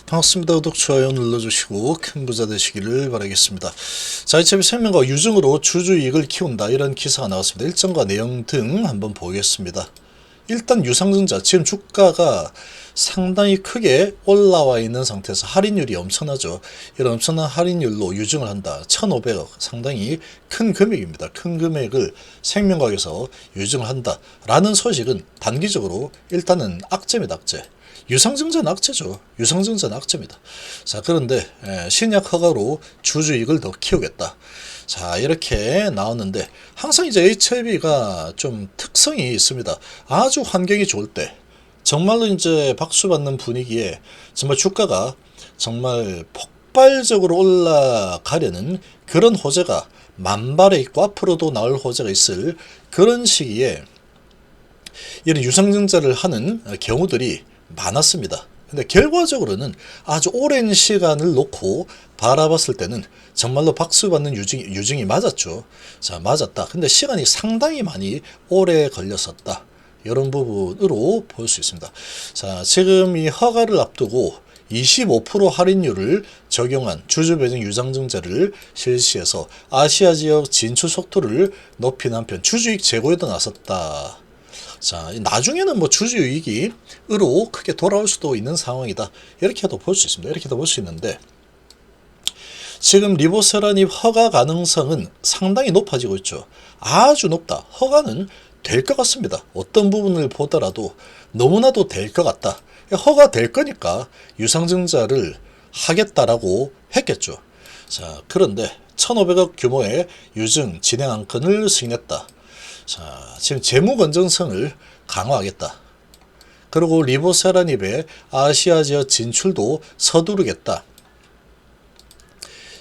반갑습니다. 구독, 좋아요 눌러주시고 큰 부자 되시기를 바라겠습니다. 자, 이참에 생명과 유증으로 주주이익을 키운다, 이런 기사가 나왔습니다. 일정과 내용 등 한번 보겠습니다. 일단 유상증자, 지금 주가가 상당히 크게 올라와 있는 상태에서 할인율이 엄청나죠. 이런 엄청난 할인율로 유증을 한다. 1,500억, 상당히 큰 금액입니다. 큰 금액을 생명과학에서 유증을 한다 라는 소식은 단기적으로 일단은 악재입니다. 악재. 유상증자는 악재죠. 유상증자는 악재입니다. 자, 그런데 신약 허가로 주주익을 더 키우겠다. 자, 이렇게 나왔는데 항상 이제 HLB가 좀 특성이 있습니다. 아주 환경이 좋을 때, 정말로 이제 박수 받는 분위기에 정말 주가가 정말 폭발적으로 올라가려는 그런 호재가 만발에 있고 앞으로도 나올 호재가 있을 그런 시기에 이런 유상증자를 하는 경우들이 많았습니다. 근데 결과적으로는 아주 오랜 시간을 놓고 바라봤을 때는 정말로 박수받는 유증이 맞았죠. 자, 맞았다. 근데 시간이 상당히 많이 오래 걸렸었다. 이런 부분으로 볼 수 있습니다. 자, 지금 이 허가를 앞두고 25% 할인율을 적용한 주주배정 유상증자를 실시해서 아시아 지역 진출 속도를 높이는 한편 주주익 제고에도 나섰다. 자, 나중에는 뭐 주주이익으로 크게 돌아올 수도 있는 상황이다. 이렇게도 볼 수 있습니다. 이렇게도 볼 수 있는데, 지금 리보세라닙 허가 가능성은 상당히 높아지고 있죠. 아주 높다. 허가는 될 것 같습니다. 어떤 부분을 보더라도 너무나도 될 것 같다. 허가 될 거니까 유상증자를 하겠다라고 했겠죠. 자, 그런데 1,500억 규모의 유증 진행 안건을 승인했다. 자, 지금 재무 건전성을 강화하겠다. 그리고 리보세라닙의 아시아 지역 진출도 서두르겠다.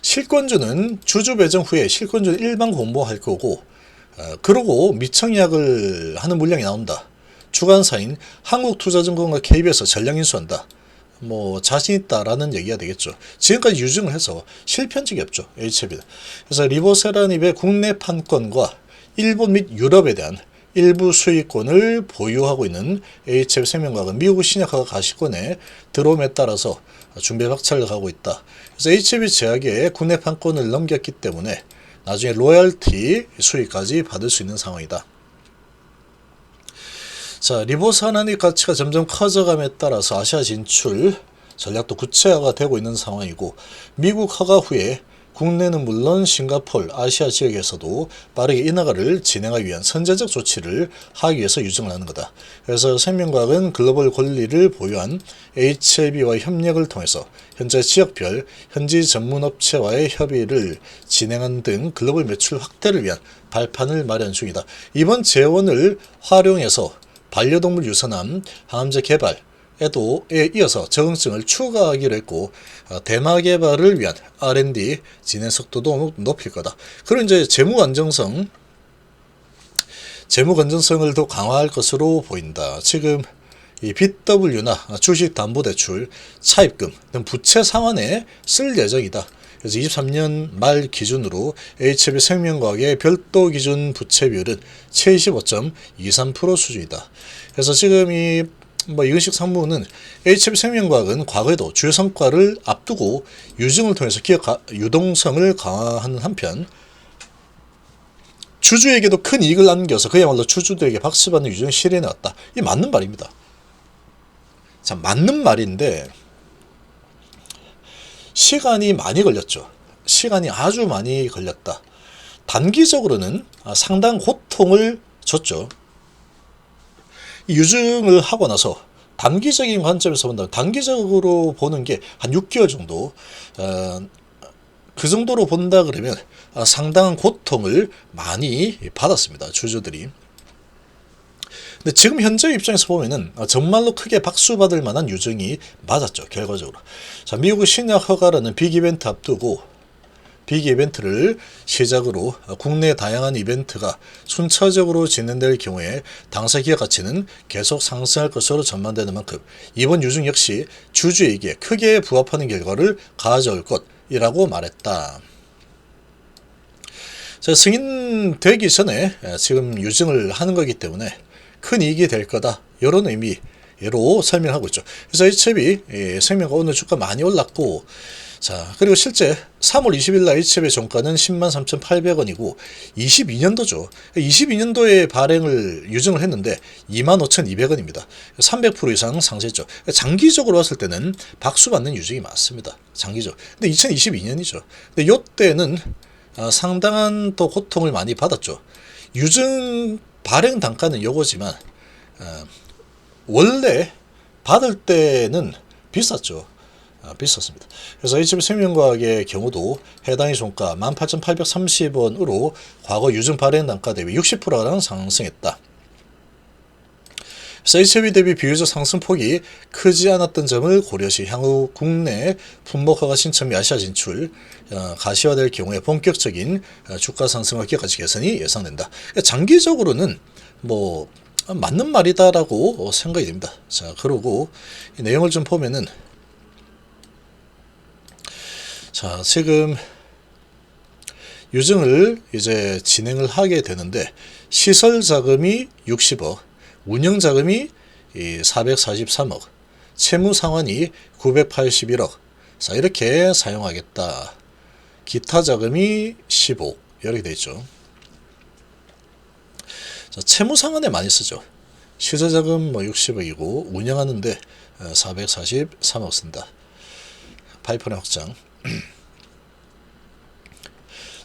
실권주는 주주 배정 후에 실권주는 일반 공모할 거고, 그러고 미청약을 하는 물량이 나온다. 주관사인 한국투자증권과 KB에서 전량 인수한다. 뭐 자신 있다라는 얘기가 되겠죠. 지금까지 유증을 해서 실패한 적이 없죠. HLB는. 그래서 리보세라닙의 국내 판권과 일본 및 유럽에 대한 일부 수익권을 보유하고 있는 HLB 생명과학은 미국 신약허가 가시권에 들어옴에 따라서 준비 박차를 가고 있다. 그래서 HLB 제약에 국내 판권을 넘겼기 때문에 나중에 로열티 수익까지 받을 수 있는 상황이다. 자, 리보세라닙 가치가 점점 커져감에 따라서 아시아 진출 전략도 구체화가 되고 있는 상황이고, 미국 허가 후에 국내는 물론 싱가폴, 아시아 지역에서도 빠르게 인허가를 진행하기 위한 선제적 조치를 하기 위해서 유증을 하는 거다. 그래서 생명과학은 글로벌 권리를 보유한 HLB와의 협력을 통해서 현재 지역별 현지 전문업체와의 협의를 진행한 등 글로벌 매출 확대를 위한 발판을 마련 중이다. 이번 재원을 활용해서 반려동물 유선암 항암제 개발에에 이어서 적응증을 추가하기로 했고, 대마 개발을 위한 R&D 진행 속도도 높일 거다. 그리고 이제 재무 건전성을 더 강화할 것으로 보인다. 지금 이 BW나 주식담보대출, 차입금 등 부채 상환에 쓸 예정이다. 그래서 23년 말 기준으로 HLB 생명과학의 별도 기준 부채 비율은 75.23% 수준이다. 그래서 지금 이근식 상무는 HLB 생명과학은 과거에도 주요 성과를 앞두고 유증을 통해서 기업 유동성을 강화하는 한편 주주에게도 큰 이익을 안겨서 그야말로 주주들에게 박수받는 유증을 실현해왔다. 이 맞는 말입니다. 자, 맞는 말인데 시간이 많이 걸렸죠. 시간이 아주 많이 걸렸다. 단기적으로는 상당한 고통을 줬죠. 유증을 하고 나서 단기적인 관점에서 본다면, 단기적으로 보는 게 한 6개월 정도, 그 정도로 본다 그러면 상당한 고통을 많이 받았습니다. 주주들이. 근데 지금 현재 입장에서 보면은 정말로 크게 박수받을 만한 유증이 맞았죠. 결과적으로. 자, 미국 신약 허가라는 빅 이벤트 앞두고 빅 이벤트를 시작으로 국내 다양한 이벤트가 순차적으로 진행될 경우에 당사 기업 가치는 계속 상승할 것으로 전망되는 만큼 이번 유증 역시 주주에게 크게 부합하는 결과를 가져올 것이라고 말했다. 자, 승인되기 전에 지금 유증을 하는 거기 때문에 큰 이익이 될 거다, 이런 의미 예로 설명하고 있죠. 그래서 HLB 생명과 오늘 주가 많이 올랐고, 자, 그리고 실제 3월 20일 날 HLB의 종가는 103,800원이고 22년도죠. 22년도에 발행을 유증을 했는데 25,200원입니다. 300% 이상 상승했죠. 장기적으로 봤을 때는 박수 받는 유증이 맞습니다. 장기적. 근데 2022년이죠. 근데 요때는 상당한 또 고통을 많이 받았죠. 유증 발행 단가는 요거지만 원래 받을 때는 비쌌죠. 비쌌습니다. 그래서 HLB 생명과학의 경우도 해당의 종가 18,830원으로 과거 유증 발행 단가 대비 60%가 상승했다. 그래서 HLB 대비 비교적 상승폭이 크지 않았던 점을 고려시 향후 국내 품목허가 신청 및 아시아 진출 가시화될 경우에 본격적인 주가 상승과 기업가치 개선이 예상된다. 장기적으로는 뭐 맞는 말이다라고 생각이 됩니다. 자, 그러고 이 내용을 좀 보면은, 자, 지금 유증을 이제 진행을 하게 되는데 시설 자금이 60억, 운영 자금이 443억, 채무 상환이 981억. 자, 이렇게 사용하겠다. 기타 자금이 15억 이렇게 되어 있죠. 자, 채무 상환에 많이 쓰죠. 시설 자금 뭐 60억이고 운영하는데 443억 쓴다. 파이프라인 확장.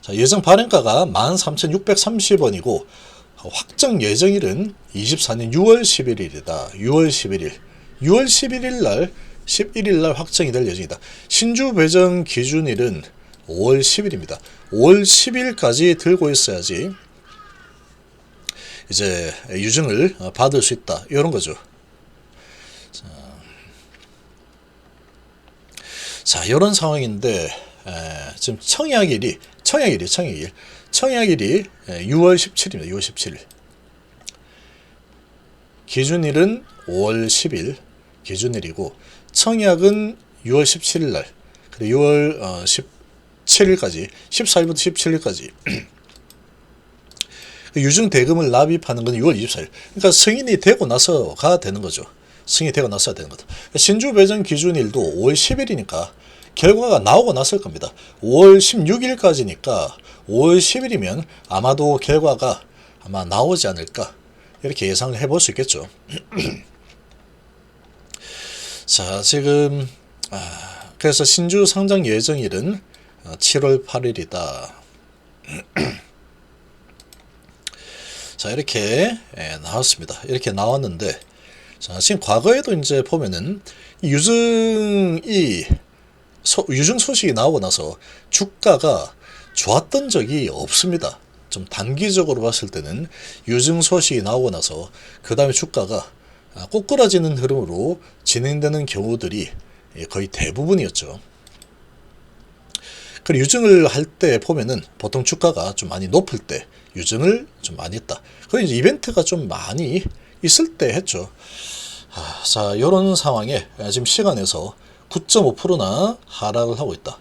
자, 예정 발행가가 13,630원이고 확정 예정일은 24년 6월 11일이다. 6월 11일. 6월 11일 날 11일 날 확정이 될 예정이다. 신주 배정 기준일은 5월 10일입니다. 5월 10일까지 들고 있어야지 이제 유증을 받을 수 있다. 이런 거죠. 자, 이런 상황인데 지금 청약일이 6월 17일입니다. 6월 17일. 기준일은 5월 10일 기준일이고 청약은 6월 17일 날. 그리고 6월 17일까지 14일부터 17일까지 유증 대금을 납입하는 건 6월 24일. 그러니까 승인이 되고 나서가 되는 거죠. 승인이 되고 나서야 되는 거다. 신주 배정 기준일도 5월 10일이니까 결과가 나오고 났을 겁니다. 5월 16일까지니까 5월 10일이면 아마도 결과가 아마 나오지 않을까 이렇게 예상을 해볼 수 있겠죠. 자, 지금 그래서 신주 상장 예정일은 7월 8일이다. 자, 이렇게 나왔습니다. 이렇게 나왔는데, 자, 지금 과거에도 이제 보면은 유증 소식이 나오고 나서 주가가 좋았던 적이 없습니다. 좀 단기적으로 봤을 때는 유증 소식이 나오고 나서 그 다음에 주가가 꼬꾸라지는 흐름으로 진행되는 경우들이 거의 대부분이었죠. 그리고 유증을 할 때 보면은 보통 주가가 좀 많이 높을 때 유증을 좀 많이 했다. 그 이제 이벤트가 좀 많이 있을 때 했죠. 자, 이런 상황에 지금 시간에서 9.5%나 하락을 하고 있다.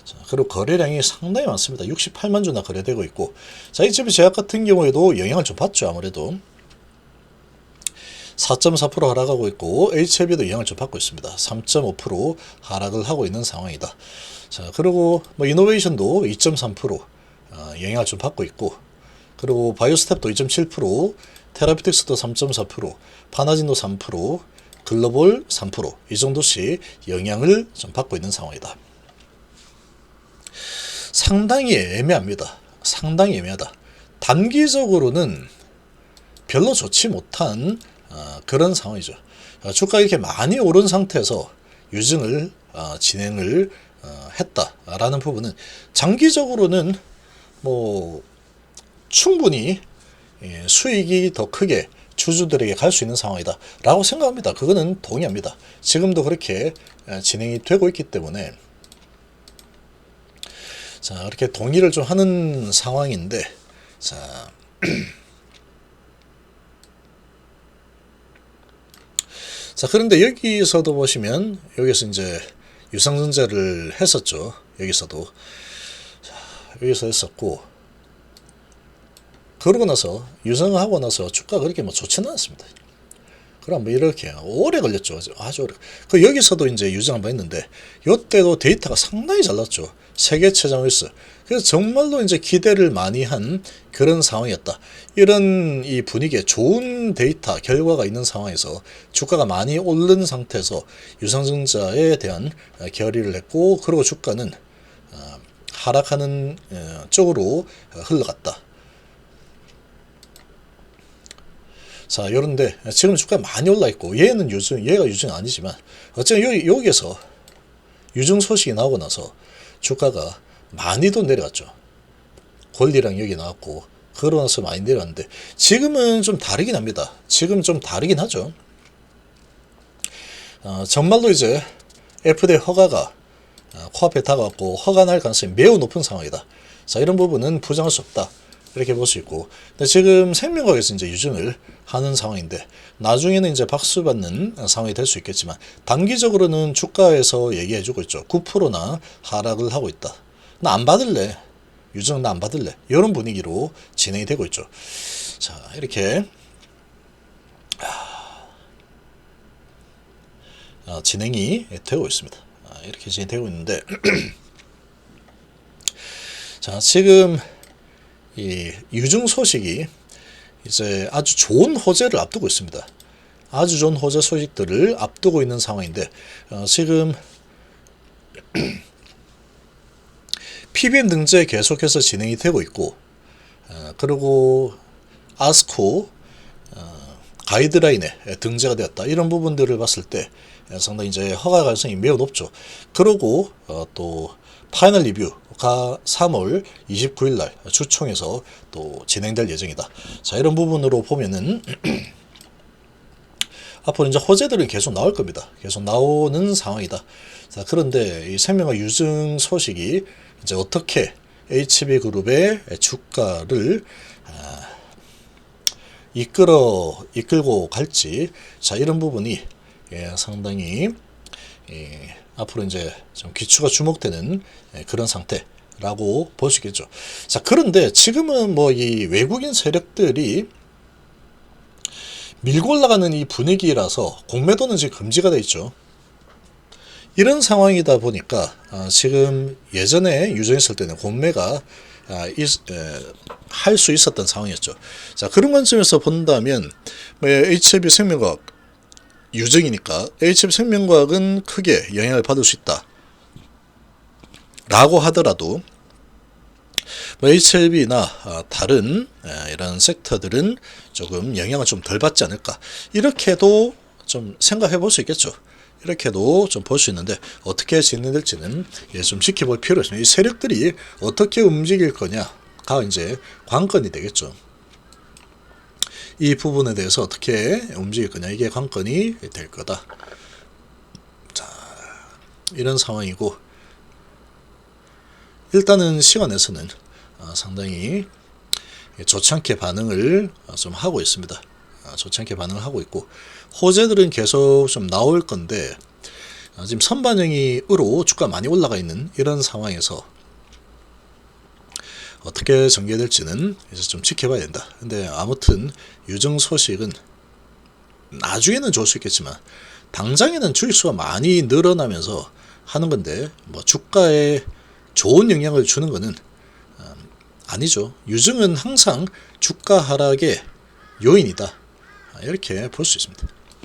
자, 그리고 거래량이 상당히 많습니다. 68만 주나 거래되고 있고, 자, HLB 제약 같은 경우에도 영향을 좀 받죠. 아무래도 4.4% 하락하고 있고 HLB도 영향을 좀 받고 있습니다. 3.5% 하락을 하고 있는 상황이다. 자, 그리고 뭐 이노베이션도 2.3% 영향을 좀 받고 있고, 그리고 바이오스텝도 2.7%, 테라피틱스도 3.4%, 파나진도 3%, 글로벌 3%, 이 정도씩 영향을 좀 받고 있는 상황이다. 상당히 애매합니다. 상당히 애매하다. 단기적으로는 별로 좋지 못한 그런 상황이죠. 주가가 이렇게 많이 오른 상태에서 유증을 진행을 했다라는 부분은 장기적으로는 뭐 충분히 수익이 더 크게 주주들에게 갈 수 있는 상황이다 라고 생각합니다. 그거는 동의합니다. 지금도 그렇게 진행이 되고 있기 때문에, 자, 이렇게 동의를 좀 하는 상황인데, 자, 자, 그런데 여기서도 보시면 여기서 이제 유상증자를 했었죠. 여기서도. 자, 여기서 했었고, 그러고 나서 유상하고 나서 주가가 그렇게 뭐 좋지는 않습니다. 그럼 뭐 이렇게 오래 걸렸죠. 아주 오래. 그 여기서도 이제 유증 한번 했는데 이때도 데이터가 상당히 잘 나왔죠. 세계 최장 횟수. 그래서 정말로 이제 기대를 많이 한 그런 상황이었다. 이런 이 분위기에 좋은 데이터 결과가 있는 상황에서 주가가 많이 오른 상태에서 유상증자에 대한 결의를 했고, 그리고 주가는 하락하는 쪽으로 흘러갔다. 자, 요런데 지금 주가가 많이 올라 있고, 얘는 얘가 유증 아니지만 어쨌든 여기에서 유증 소식이 나오고 나서 주가가 많이도 내려갔죠. 권리랑 여기 나왔고, 그러고 나서 많이 내려갔는데 지금은 좀 다르긴 합니다. 지금 좀 다르긴 하죠. 정말로 이제 FDA 허가가 코앞에 다가왔고 허가 날 가능성이 매우 높은 상황이다. 자, 이런 부분은 부정할 수 없다. 이렇게 볼 수 있고, 근데 지금 생명과학에서 이제 유증을 하는 상황인데 나중에는 이제 박수 받는 상황이 될 수 있겠지만 단기적으로는 주가에서 얘기해주고 있죠. 9%나 하락을 하고 있다. 나 안 받을래. 유증 나 안 받을래. 이런 분위기로 진행이 되고 있죠. 자, 이렇게 진행이 되고 있습니다. 이렇게 진행되고 있는데 자, 지금 이 유증 소식이 이제 아주 좋은 호재를 앞두고 있습니다. 아주 좋은 호재 소식들을 앞두고 있는 상황인데 지금 PBM 등재 계속해서 진행이 되고 있고, 그리고 아스코 가이드라인에 등재가 되었다. 이런 부분들을 봤을 때 상당히 이제 허가 가능성이 매우 높죠. 그리고 또 파이널 리뷰가 3월 29일 날 주총에서 또 진행될 예정이다. 자, 이런 부분으로 보면은 앞으로 이제 호재들은 계속 나올 겁니다. 계속 나오는 상황이다. 자, 그런데 이 생명과 유증 소식이 이제 어떻게 HB그룹의 주가를 이끌고 갈지, 자, 이런 부분이 상당히 앞으로 이제 좀 귀추가 주목되는 그런 상태라고 볼 수 있겠죠. 자, 그런데 지금은 뭐 이 외국인 세력들이 밀고 올라가는 이 분위기라서 공매도는 지금 금지가 되어 있죠. 이런 상황이다 보니까 지금 예전에 유증했을 때는 공매가 할 수 있었던 상황이었죠. 자, 그런 관점에서 본다면 HLB 생명과학 유증이니까 HLB 생명과학은 크게 영향을 받을 수 있다 라고 하더라도 HLB나 다른 이런 섹터들은 조금 영향을 좀 덜 받지 않을까, 이렇게도 좀 생각해 볼 수 있겠죠. 이렇게도 좀 볼 수 있는데 어떻게 진행될지는 좀 지켜볼 필요가 있습니다. 이 세력들이 어떻게 움직일 거냐가 이제 관건이 되겠죠. 이 부분에 대해서 어떻게 움직일 거냐, 이게 관건이 될 거다. 자, 이런 상황이고, 일단은 시간에서는 상당히 좋지 않게 반응을 좀 하고 있습니다. 좋지 않게 반응을 하고 있고, 호재들은 계속 좀 나올 건데 지금 선반영이로 주가 많이 올라가 있는 이런 상황에서 어떻게 전개될지는 이제 좀 지켜봐야 된다. 근데 아무튼 유증 소식은 나중에는 좋을 수 있겠지만 당장에는 주식수가 많이 늘어나면서 하는 건데 뭐 주가에 좋은 영향을 주는 거는 아니죠. 유증은 항상 주가 하락의 요인이다. 이렇게 볼 수 있습니다.